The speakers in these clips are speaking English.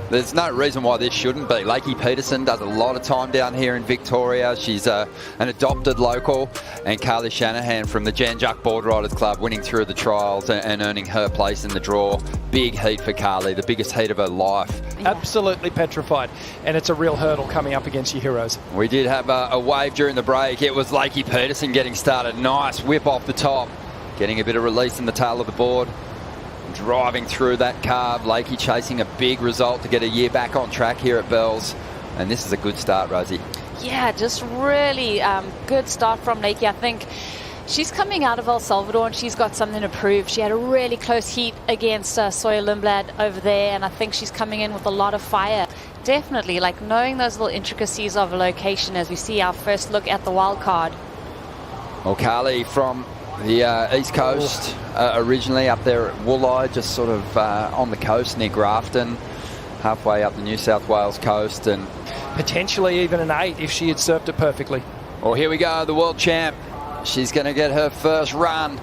There's no reason why this shouldn't be. L.Peterson does a lot of time down here in Victoria. She's an adopted local. And C.Shanahan from the Jan Juck Board Riders Club winning through the trials and earning her place in the draw. Big heat for Carly, the biggest heat of her life. Yeah. Absolutely petrified. And it's a real hurdle coming up against your heroes. We did have a wave during the break. It was L.Peterson getting started. Nice whip off the top. Getting a bit of release in the tail of the board. Driving through that carve. Lakey chasing a big result to get a year back on track here at Bells. And this is a good start, Rosie. Yeah, just really good start from Lakey. I think she's coming out of El Salvador and she's got something to prove. She had a really close heat against Sawyer Lindblad over there, and I think she's coming in with a lot of fire. Definitely, like knowing those little intricacies of a location as we see our first look at the wild card. Well, Carly from the East Coast, originally up there at Wooleye, just sort of on the coast near Grafton, halfway up the New South Wales coast. And potentially even an 8 if she had surfed it perfectly. Well, here we go, the world champ. She's going to get her first run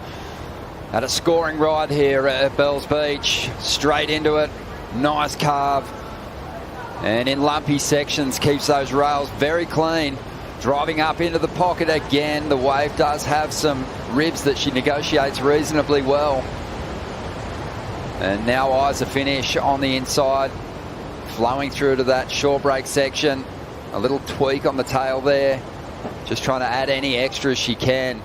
at a scoring ride here at Bells Beach. Straight into it, nice carve. And in lumpy sections, keeps those rails very clean. Driving up into the pocket again. The wave does have some ribs that she negotiates reasonably well. And now eyes a finish on the inside. Flowing through to that shore break section. A little tweak on the tail there. Just trying to add any extras she can.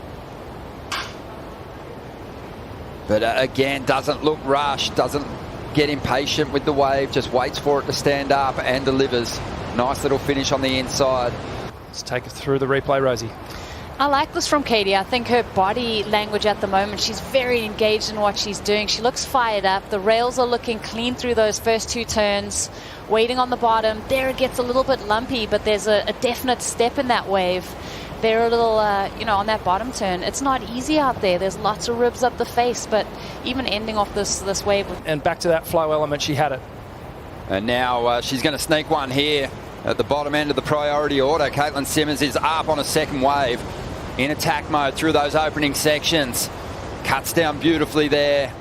But again, doesn't look rushed. Doesn't get impatient with the wave. Just waits for it to stand up and delivers. Nice little finish on the inside. Let's take it through the replay, Rosie. I like this from Katie. I think her body language at the moment, she's very engaged in what she's doing. She looks fired up. The rails are looking clean through those first 2 turns. Waiting on the bottom. There it gets a little bit lumpy, but there's a definite step in that wave. They're a little, on that bottom turn. It's not easy out there. There's lots of ribs up the face, but even ending off this wave. And back to that flow element, she had it. And now she's going to sneak one here. At the bottom end of the priority order, C.Simmers is up on a second wave in attack mode through those opening sections. Cuts down beautifully there,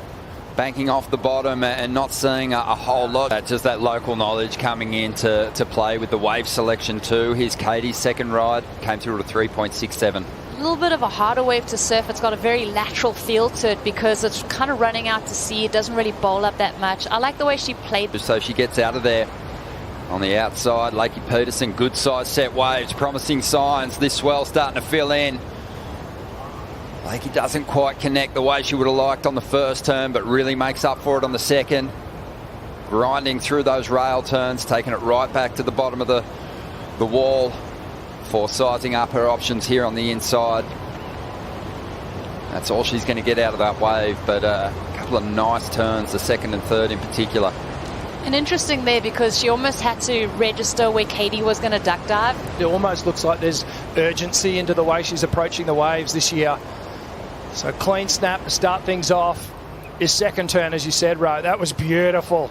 banking off the bottom and not seeing a whole lot. Just that local knowledge coming in to play with the wave selection too. Here's Katie's second ride, came through at a 3.67. A little bit of a harder wave to surf. It's got a very lateral feel to it because it's kind of running out to sea. It doesn't really bowl up that much. I like the way she played. So she gets out of there. On the outside, L.Peterson, good size set waves, promising signs. This swell starting to fill in. Lakey doesn't quite connect the way she would have liked on the first turn, but really makes up for it on the second. Grinding through those rail turns, taking it right back to the bottom of the wall for sizing up her options here on the inside. That's all she's going to get out of that wave, but a couple of nice turns, the second and third in particular. And interesting there because she almost had to register where Katie was going to duck dive. It almost looks like there's urgency into the way she's approaching the waves this year. So clean snap to start things off. His second turn, as you said, Ro, that was beautiful.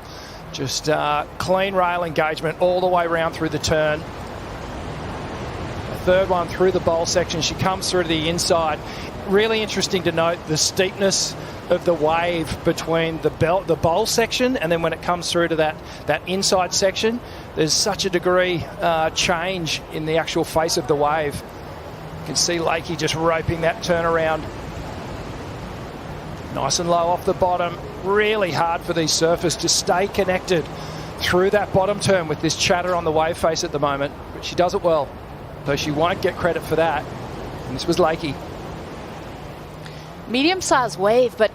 Just clean rail engagement all the way around through the turn. The third one through the bowl section. She comes through to the inside. Really interesting to note the steepness of the wave between the bowl section and then when it comes through to that inside section, there's such a degree change in the actual face of the wave. You can see Lakey just roping that turnaround. Nice and low off the bottom. Really hard for these surfers to stay connected through that bottom turn with this chatter on the wave face at the moment. But she does it well, though she won't get credit for that. And this was Lakey. Medium-sized wave, but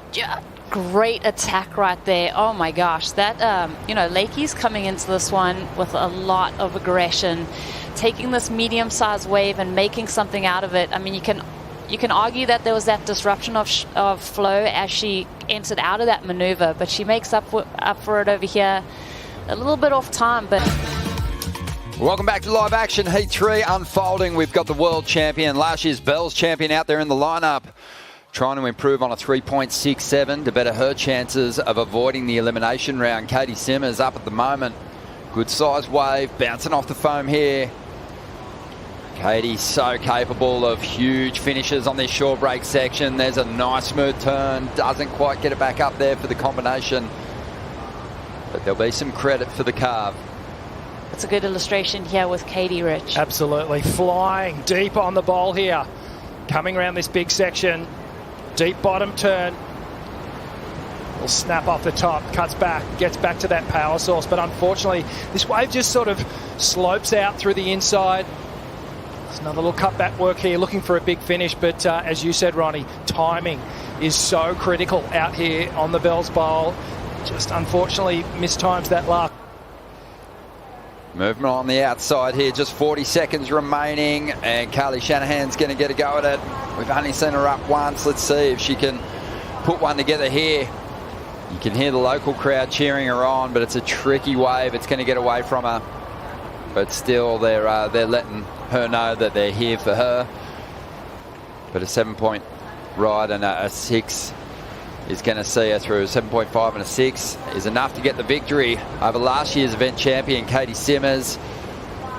great attack right there. Oh my gosh, that Lakey's coming into this one with a lot of aggression, taking this medium-sized wave and making something out of it. I mean, you can argue that there was that disruption of flow as she entered out of that maneuver, but she makes up for it over here. A little bit off time, but. Welcome back to Live Action. Heat 3 unfolding. We've got the world champion, last year's Bells champion out there in the lineup. Trying to improve on a 3.67 to better her chances of avoiding the elimination round. C.Simmers up at the moment. Good size wave, bouncing off the foam here. Katie so capable of huge finishes on this shore break section. There's a nice smooth turn. Doesn't quite get it back up there for the combination. But there'll be some credit for the carve. It's a good illustration here with Katie, Rich. Absolutely. Flying deep on the bowl here. Coming around this big section. Deep bottom turn. Will snap off the top, cuts back, gets back to that power source. But unfortunately, this wave just sort of slopes out through the inside. There's another little cutback work here, looking for a big finish. But as you said, Ronnie, timing is so critical out here on the Bells Bowl. Just unfortunately mistimes that luck. Movement on the outside here, just 40 seconds remaining, and C.Shanahan's going to get a go at it. We've only seen her up once. Let's see if she can put one together here. You can hear the local crowd cheering her on, but it's a tricky wave. It's going to get away from her, but still they're letting her know that they're here for her. But a 7-point ride and a 6 is going to see her through. 7.5 and a 6 is enough to get the victory over last year's event champion, C.Simmers.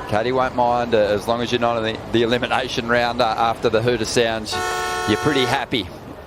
Katie won't mind as long as you're not in the elimination round after the hooter sounds. You're pretty happy.